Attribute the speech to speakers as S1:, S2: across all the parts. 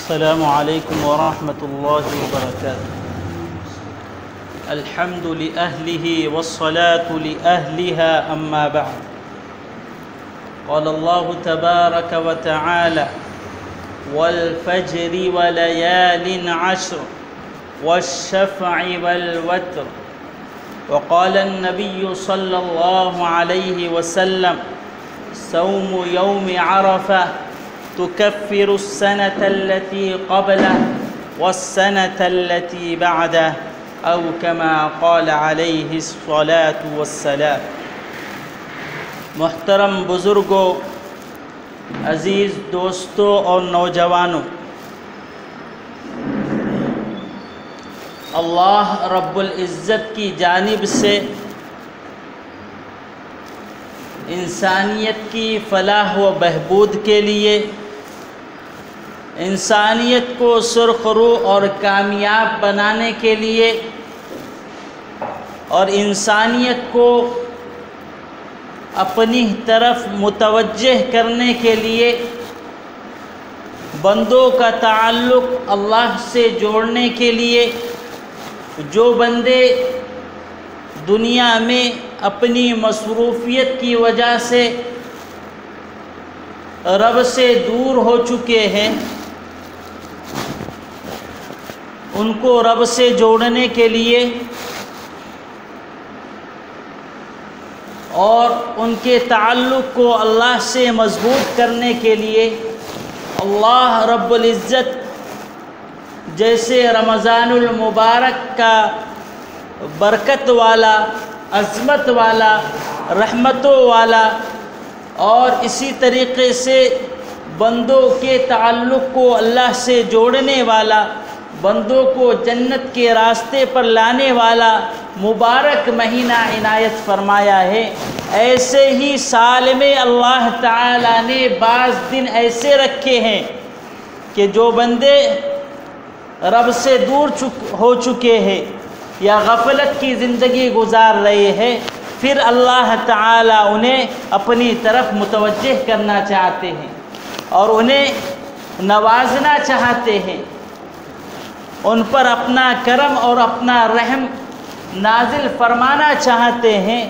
S1: السلام علیکم ورحمۃ اللہ وبرکاتہ۔ الحمد لأهله والصلاة لأهلها أما بعد۔ قال الله تبارك وتعالى: والفجر وليال عشر والشفع والوتر۔ وقال النبي صلى الله عليه وسلم: صوم يوم عرفة تكفر السنة التي قبله والسنة التي بعده، أو كما قال عليه الصلاة والسلام۔ محترم بزرگوں، عزیز دوستوں اور نوجوانوں، اللہ رب العزت کی جانب سے انسانیت کی فلاح و بہبود کے لیے، انسانیت کو سرخرو اور کامیاب بنانے کے لیے اور انسانیت کو اپنی طرف متوجہ کرنے کے لیے بندوں کا تعلق اللہ سے جوڑنے کے لیے، جو بندے دنیا میں اپنی مصروفیت کی وجہ سے رب سے دور ہو چکے ہیں، ان کو رب سے جوڑنے کے لیے اور ان کے تعلق کو اللہ سے مضبوط کرنے کے لیے اللہ رب العزت جیسے رمضان المبارک کا برکت والا، عظمت والا، رحمتوں والا اور اسی طریقے سے بندوں کے تعلق کو اللہ سے جوڑنے والا، بندوں کو جنت کے راستے پر لانے والا مبارک مہینہ عنایت فرمایا ہے۔ ایسے ہی سال میں اللہ تعالیٰ نے بعض دن ایسے رکھے ہیں کہ جو بندے رب سے دور ہو چکے ہیں یا غفلت کی زندگی گزار رہے ہیں، پھر اللہ تعالیٰ انہیں اپنی طرف متوجہ کرنا چاہتے ہیں اور انہیں نوازنا چاہتے ہیں، ان پر اپنا کرم اور اپنا رحم نازل فرمانا چاہتے ہیں۔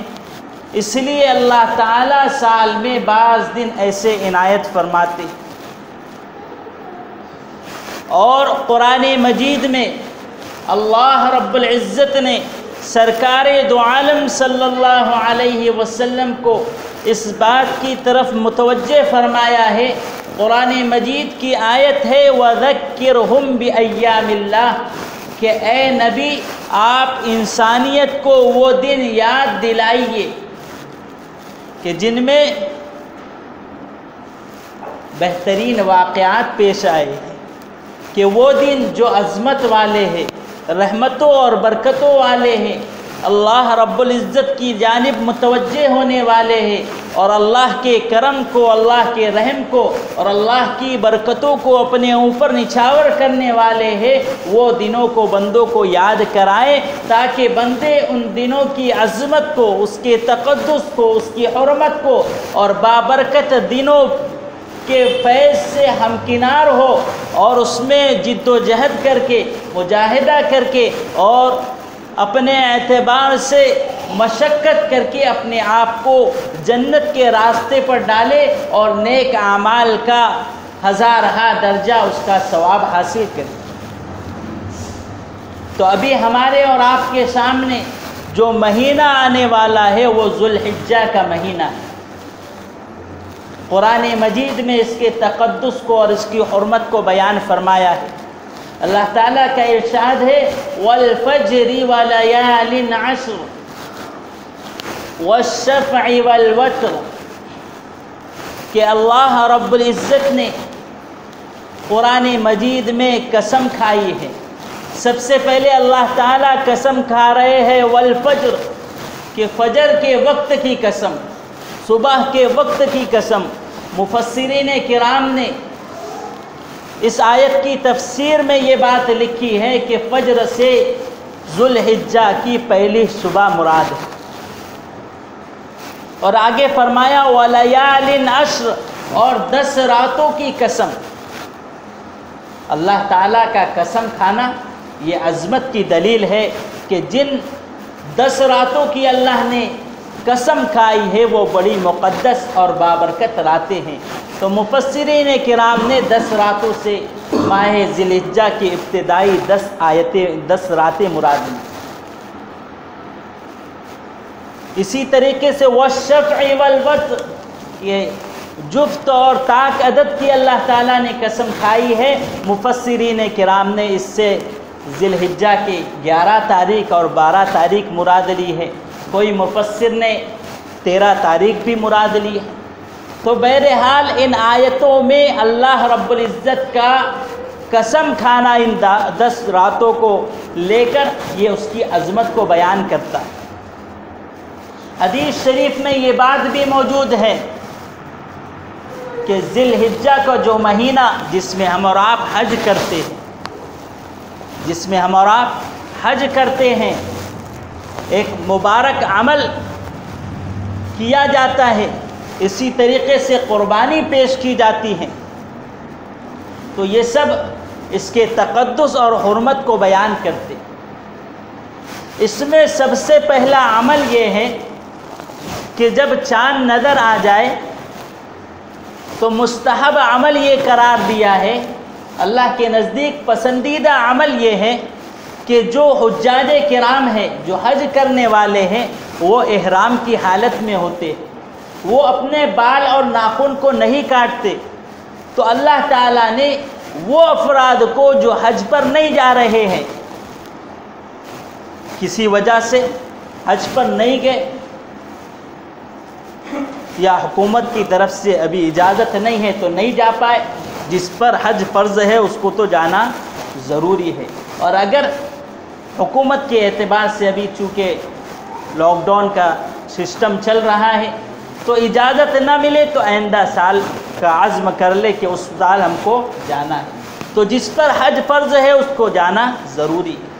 S1: اس لیے اللہ تعالیٰ سال میں بعض دن ایسے عنایت فرماتے ہیں۔ اور قرآن مجید میں اللہ رب العزت نے سرکار دو عالم صلی اللہ علیہ وسلم کو اس بات کی طرف متوجہ فرمایا ہے۔ قرآن مجید کی آیت ہے وَذَكِّرْهُمْ بِأَيَّامِ اللَّهِ کہ اے نبی آپ انسانیت کو وہ دن یاد دلائیے کہ جن میں بہترین واقعات پیش آئے ہیں، کہ وہ دن جو عظمت والے ہیں، رحمتوں اور برکتوں والے ہیں، اللہ رب العزت کی جانب متوجہ ہونے والے ہیں اور اللہ کے کرم کو، اللہ کے رحم کو اور اللہ کی برکتوں کو اپنے اوپر نچھاور کرنے والے ہیں۔ وہ دنوں کو بندوں کو یاد کرائیں تاکہ بندے ان دنوں کی عظمت کو، اس کے تقدس کو، اس کی حرمت کو اور بابرکت دنوں کے فیض سے ہمکنار ہو اور اس میں جد و جہد کر کے، مجاہدہ کر کے اور اپنے اعتبار سے مشقت کر کے اپنے آپ کو جنت کے راستے پر ڈالے اور نیک اعمال کا ہزارہا درجہ اس کا ثواب حاصل کرے۔ تو ابھی ہمارے اور آپ کے سامنے جو مہینہ آنے والا ہے وہ ذوالحجہ کا مہینہ ہے۔ قرآن مجید میں اس کے تقدس کو اور اس کی حرمت کو بیان فرمایا ہے۔ اللہ تعالیٰ کا ارشاد ہے وَالْفَجْرِ وَلَيَالٍ عَشْرٍ وَالشَّفْعِ وَالْوَتْرِ کہ اللہ رب العزت نے قرآن مجید میں قسم کھائی ہے۔ سب سے پہلے اللہ تعالیٰ قسم کھا رہے ہیں والفجر کہ فجر کے وقت کی قسم، صبح کے وقت کی قسم۔ مفسرین کرام نے اس آیت کی تفسیر میں یہ بات لکھی ہے کہ فجر سے ذوالحجہ کی پہلی صبح مراد ہے، اور آگے فرمایا وَلَيَالٍ عَشْرٍ اور 10 راتوں کی قسم۔ اللہ تعالیٰ کا قسم کھانا یہ عظمت کی دلیل ہے کہ جن 10 راتوں کی اللہ نے قسم کھائی ہے وہ بڑی مقدس اور بابرکت راتیں ہیں۔ تو مفسرین کرام نے 10 راتوں سے ماہ ذی الحجہ کی ابتدائی 10 راتیں مراد لی۔ اسی طریقے سے والشفع والوتر، یہ جفت اور طاق عدد کی اللہ تعالیٰ نے قسم کھائی ہے۔ مفسرین کرام نے اس سے ذی الحجہ کی 11 تاریخ اور 12 تاریخ مراد لی ہے، کوئی مفسر نے 13 تاریخ بھی مراد لی ہے۔ تو بہرحال ان آیتوں میں اللہ رب العزت کا قسم کھانا ان 10 راتوں کو لے کر یہ اس کی عظمت کو بیان کرتا ہے۔ حدیث شریف میں یہ بات بھی موجود ہے کہ ذی الحجہ کا جو مہینہ جس میں ہم اور آپ حج کرتے ہیں، ایک مبارک عمل کیا جاتا ہے، اسی طریقے سے قربانی پیش کی جاتی ہے، تو یہ سب اس کے تقدس اور حرمت کو بیان کرتے ہیں۔ اس میں سب سے پہلا عمل یہ ہے کہ جب چاند نظر آ جائے تو مستحب عمل یہ قرار دیا ہے، اللہ کے نزدیک پسندیدہ عمل یہ ہے کہ جو حجاج کرام ہیں، جو حج کرنے والے ہیں، وہ احرام کی حالت میں ہوتے، وہ اپنے بال اور ناخن کو نہیں کاٹتے۔ تو اللہ تعالیٰ نے وہ افراد کو جو حج پر نہیں جا رہے ہیں، کسی وجہ سے حج پر نہیں گئے یا حکومت کی طرف سے ابھی اجازت نہیں ہے تو نہیں جا پائے، جس پر حج فرض ہے اس کو تو جانا ضروری ہے۔ اور اگر حکومت کے اعتبار سے ابھی چونکہ لاک ڈاؤن کا سسٹم چل رہا ہے تو اجازت نہ ملے تو آئندہ سال کا عزم کر لے کہ اس سال ہم کو جانا ہے، تو جس پر حج فرض ہے اس کو جانا ضروری ہے۔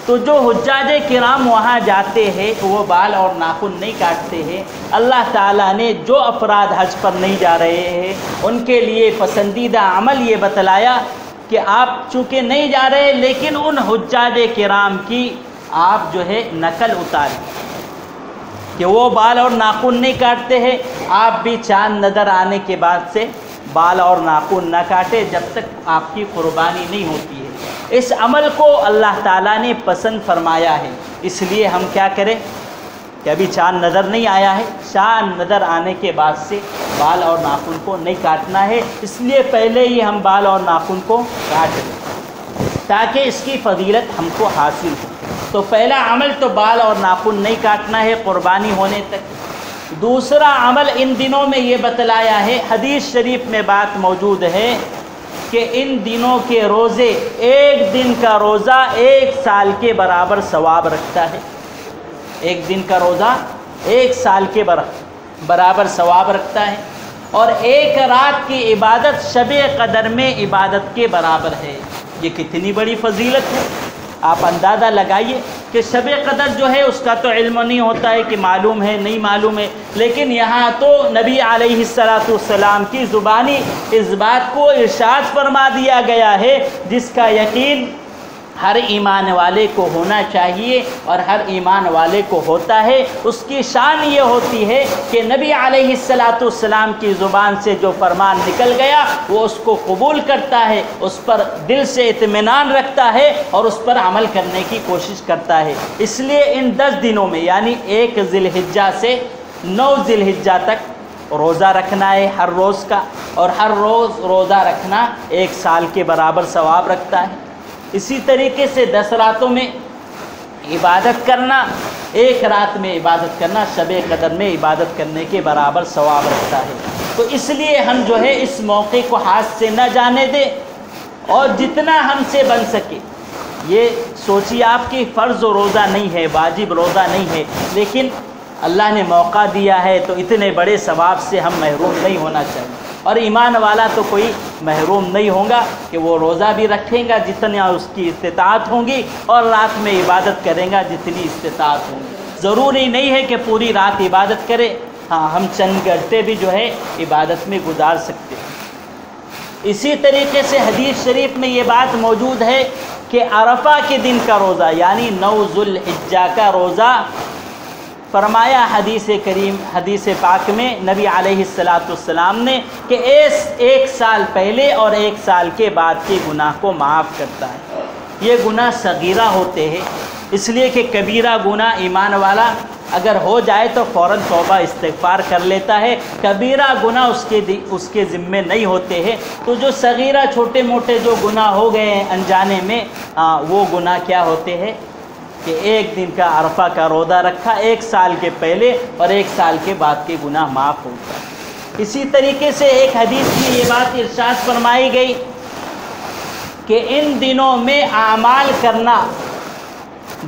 S1: تو جو حجاج کرام وہاں جاتے ہیں وہ بال اور ناخن نہیں کاٹتے ہیں۔ اللہ تعالیٰ نے جو افراد حج پر نہیں جا رہے ہیں ان کے لیے پسندیدہ عمل یہ بتلایا کہ آپ چونکہ نہیں جا رہے لیکن ان حجاج کرام کی آپ جو ہے نقل اتاریں کہ وہ بال اور ناخن نہیں کاٹتے ہیں، آپ بھی چاند نظر آنے کے بعد سے بال اور ناخن نہ کاٹے جب تک آپ کی قربانی نہیں ہوتی ہے۔ اس عمل کو اللہ تعالیٰ نے پسند فرمایا ہے، اس لیے ہم کیا کریں کہ ابھی چاند نظر نہیں آیا ہے، چاند نظر آنے کے بعد سے بال اور ناخن کو نہیں کاٹنا ہے، اس لیے پہلے ہی ہم بال اور ناخن کو کاٹ لیں تاکہ اس کی فضیلت ہم کو حاصل ہو۔ تو پہلا عمل تو بال اور ناخن نہیں کاٹنا ہے قربانی ہونے تک۔ دوسرا عمل ان دنوں میں یہ بتلایا ہے، حدیث شریف میں بات موجود ہے کہ ان دنوں کے روزے، ایک دن کا روزہ 1 سال کے برابر ثواب رکھتا ہے۔ ایک دن کا روزہ 1 سال کے برابر ثواب رکھتا ہے، اور ایک رات کی عبادت شب قدر میں عبادت کے برابر ہے۔ یہ کتنی بڑی فضیلت ہے، آپ اندازہ لگائیے کہ شب قدر جو ہے اس کا تو علم نہیں ہوتا ہے کہ معلوم ہے نہیں معلوم ہے، لیکن یہاں تو نبی علیہ السلام کی زبانی اس بات کو ارشاد فرما دیا گیا ہے جس کا یقین ہر ایمان والے کو ہونا چاہیے اور ہر ایمان والے کو ہوتا ہے۔ اس کی شان یہ ہوتی ہے کہ نبی علیہ السلام کی زبان سے جو فرمان نکل گیا وہ اس کو قبول کرتا ہے، اس پر دل سے اطمینان رکھتا ہے اور اس پر عمل کرنے کی کوشش کرتا ہے۔ اس لیے ان 10 دنوں میں یعنی 1 ذی الحجہ سے 9 ذی الحجہ تک روزہ رکھنا ہے ہر روز کا، اور ہر روز روزہ رکھنا 1 سال کے برابر ثواب رکھتا ہے۔ اسی طریقے سے 10 راتوں میں عبادت کرنا، 1 رات میں عبادت کرنا شب قدر میں عبادت کرنے کے برابر ثواب رکھتا ہے۔ تو اس لیے ہم جو ہے اس موقع کو ہاتھ سے نہ جانے دیں، اور جتنا ہم سے بن سکے، یہ سوچیے آپ کی فرض روزہ نہیں ہے، واجب روزہ نہیں ہے، لیکن اللہ نے موقع دیا ہے تو اتنے بڑے ثواب سے ہم محروم نہیں ہونا چاہیے۔ اور ایمان والا تو کوئی محروم نہیں ہوگا کہ وہ روزہ بھی رکھیں گا جتنا اس کی استطاعت ہوں گی، اور رات میں عبادت کریں گا جتنی استطاعت ہوں گی۔ ضروری نہیں ہے کہ پوری رات عبادت کرے، ہاں ہم چند گھنٹے بھی جو ہے عبادت میں گزار سکتے ہیں۔ اسی طریقے سے حدیث شریف میں یہ بات موجود ہے کہ عرفہ کے دن کا روزہ یعنی 9 ذو الحجہ کا روزہ، فرمایا حدیث پاک میں نبی علیہ السلام نے کہ ایک سال پہلے اور 1 سال کے بعد کے گناہ کو معاف کرتا ہے۔ یہ گناہ صغیرہ ہوتے ہیں، اس لیے کہ کبیرہ گناہ ایمان والا اگر ہو جائے تو فوراً توبہ استغفار کر لیتا ہے، کبیرہ گناہ اس کے ذمے نہیں ہوتے ہیں۔ تو جو صغیرہ چھوٹے موٹے جو گناہ ہو گئے ہیں انجانے میں، وہ گناہ کیا ہوتے ہیں کہ 1 دن کا عرفہ کا روزہ رکھا، 1 سال کے پہلے اور 1 سال کے بعد کے گناہ معاف ہوتا ہے۔ اسی طریقے سے ایک حدیث میں یہ بات ارشاد فرمائی گئی کہ ان دنوں میں اعمال کرنا،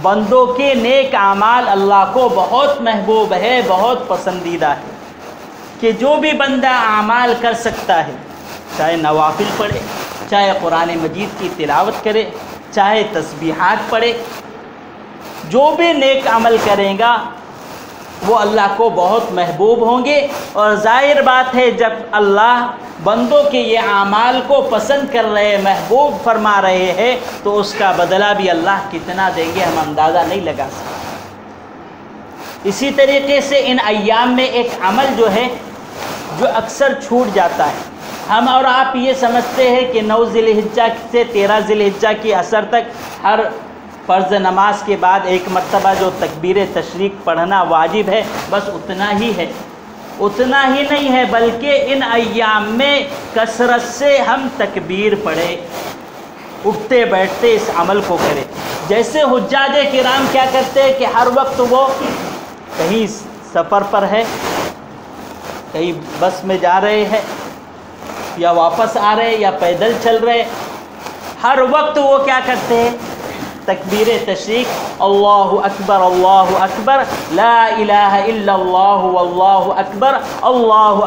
S1: بندوں کے نیک اعمال اللہ کو بہت محبوب ہے، بہت پسندیدہ ہے، کہ جو بھی بندہ اعمال کر سکتا ہے، چاہے نوافل پڑھے، چاہے قرآن مجید کی تلاوت کرے، چاہے تسبیحات پڑھے، جو بھی نیک عمل کرے گا وہ اللہ کو بہت محبوب ہوں گے۔ اور ظاہر بات ہے جب اللہ بندوں کے یہ اعمال کو پسند کر رہے، محبوب فرما رہے ہیں، تو اس کا بدلہ بھی اللہ کتنا دیں گے ہم اندازہ نہیں لگا سکتے۔ اسی طریقے سے ان ایام میں ایک عمل جو ہے جو اکثر چھوٹ جاتا ہے، ہم اور آپ یہ سمجھتے ہیں کہ 9 ذی الحجہ سے 13 ذی الحجہ کی عصر تک ہر فرض نماز کے بعد 1 مرتبہ جو تکبیر تشریق پڑھنا واجب ہے، بس اتنا ہی ہے۔ اتنا ہی نہیں ہے بلکہ ان ایام میں کثرت سے ہم تکبیر پڑھے، اٹھتے بیٹھتے اس عمل کو کرے۔ جیسے حجاج کرام کیا کرتے ہیں کہ ہر وقت وہ کہیں سفر پر ہے، کہیں بس میں جا رہے ہیں یا واپس آ رہے یا پیدل چل رہے، ہر وقت وہ کیا کرتے ہیں تکبیر تشریق، اللہ اکبر لا الہ الا اللہ واللہ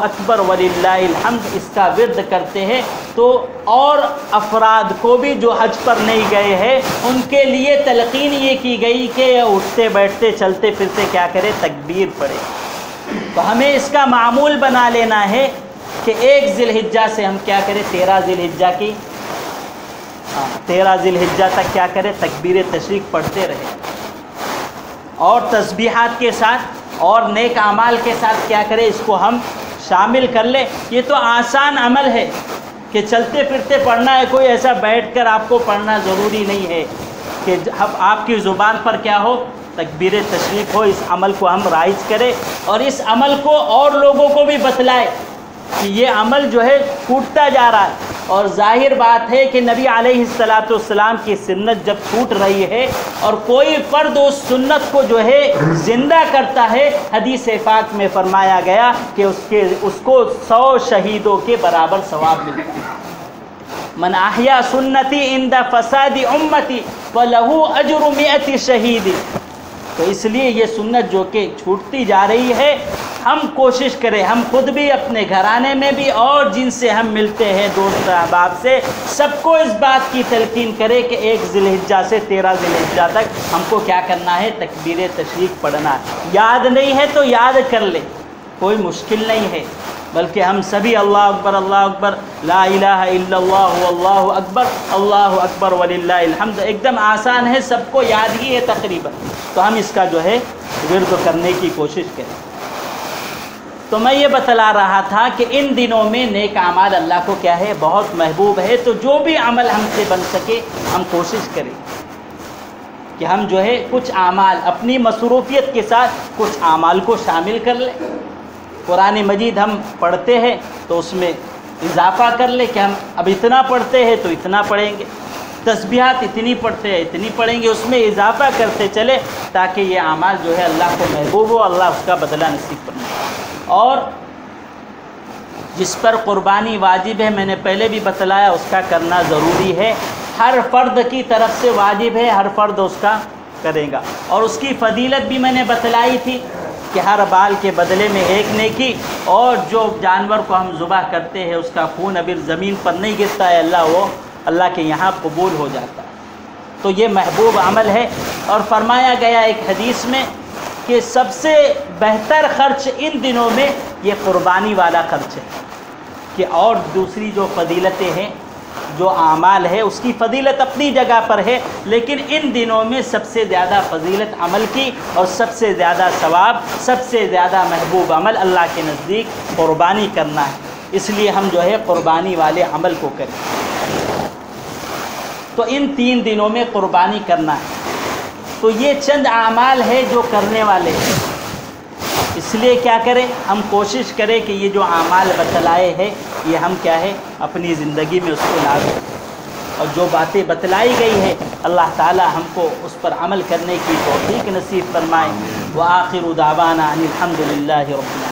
S1: اکبر وللہ الحمد، اس کا ورد کرتے ہیں۔ تو اور افراد کو بھی جو حج پر نہیں گئے ہیں ان کے لیے تلقین یہ کی گئی کہ اٹھتے بیٹھتے چلتے پھرتے کیا کرے تکبیر پڑھے۔ تو ہمیں اس کا معمول بنا لینا ہے کہ 1 ذی الحجہ سے ہم کیا کریں 13 ذی الحجہ تک کیا کرے تکبیر تشریق پڑھتے رہے، اور تسبیحات کے ساتھ اور نیک اعمال کے ساتھ کیا کرے اس کو ہم شامل کر لے۔ یہ تو آسان عمل ہے کہ چلتے پھرتے پڑھنا ہے، کوئی ایسا بیٹھ کر آپ کو پڑھنا ضروری نہیں ہے کہ آپ کی زبان پر کیا ہو تکبیر تشریق ہو۔ اس عمل کو ہم رائج کریں اور اس عمل کو اور لوگوں کو بھی بتلائے کہ یہ عمل جو ہے چھوٹتا جا رہا ہے۔ اور ظاہر بات ہے کہ نبی علیہ السلام کی سنت جب چھوٹ رہی ہے اور کوئی فرد اس سنت کو جو ہے زندہ کرتا ہے، حدیث پاک میں فرمایا گیا کہ اس کو 100 شہیدوں کے برابر ثواب ملتا ہے۔ من احیا سنتی عند فساد امتی فلہ اجر 100 شہید۔ تو اس لیے یہ سنت جو کہ چھوٹتی جا رہی ہے، ہم کوشش کریں، ہم خود بھی اپنے گھرانے میں بھی اور جن سے ہم ملتے ہیں دوست احباب سے، سب کو اس بات کی تلقین کرے کہ 1 ذی الحجہ سے 13 ذی الحجہ تک ہم کو کیا کرنا ہے تکبیر تشریق پڑھنا ہے۔ یاد نہیں ہے تو یاد کر لے، کوئی مشکل نہیں ہے، بلکہ ہم سبھی اللہ اکبر لا الہ الا اللہ اللہ اکبر وللہ الحمد ایک دم آسان ہے، سب کو یاد ہی ہے تقریباً، تو ہم اس کا جو ہے ورد کرنے کی کوشش کریں۔ تو میں یہ بتلا رہا تھا کہ ان دنوں میں نیک اعمال اللہ کو کیا ہے بہت محبوب ہے، تو جو بھی عمل ہم سے بن سکے ہم کوشش کریں کہ ہم جو ہے کچھ اعمال اپنی مصروفیت کے ساتھ کچھ اعمال کو شامل کر لیں۔ قرآن مجید ہم پڑھتے ہیں تو اس میں اضافہ کر لیں کہ ہم اب اتنا پڑھتے ہیں تو اتنا پڑھیں گے، تسبیحات اتنی پڑھتے ہیں اتنی پڑھیں گے، اس میں اضافہ کرتے چلے تاکہ یہ اعمال جو ہے اللہ کو محبوب ہو، اللہ اس کا بدلہ نصیب فرمائے۔ اور جس پر قربانی واجب ہے میں نے پہلے بھی بتلایا اس کا کرنا ضروری ہے، ہر فرد کی طرف سے واجب ہے، ہر فرد اس کا کرے گا۔ اور اس کی فضیلت بھی میں نے بتلائی تھی کہ ہر بال کے بدلے میں 1 نیکی، اور جو جانور کو ہم ذبح کرتے ہیں اس کا خون ابھی زمین پر نہیں گرتا ہے، اللہ کے یہاں قبول ہو جاتا ہے۔ تو یہ محبوب عمل ہے، اور فرمایا گیا ایک حدیث میں کہ سب سے بہتر خرچ ان دنوں میں یہ قربانی والا خرچ ہے، کہ اور دوسری جو فضیلتیں ہیں، جو اعمال ہے اس کی فضیلت اپنی جگہ پر ہے، لیکن ان دنوں میں سب سے زیادہ فضیلت عمل کی اور سب سے زیادہ ثواب، سب سے زیادہ محبوب عمل اللہ کے نزدیک قربانی کرنا ہے۔ اس لیے ہم جو ہے قربانی والے عمل کو کریں۔ تو ان 3 دنوں میں قربانی کرنا ہے۔ تو یہ چند اعمال ہے جو کرنے والے ہیں، اس لیے کیا کریں، ہم کوشش کریں کہ یہ جو اعمال بتلائے ہیں یہ ہم کیا ہے اپنی زندگی میں اس کو لاگو، اور جو باتیں بتلائی گئی ہے اللہ تعالی ہم کو اس پر عمل کرنے کی توفیق نصیب فرمائے۔ وآخر دعوانا ان الحمد للہ رب العالمین۔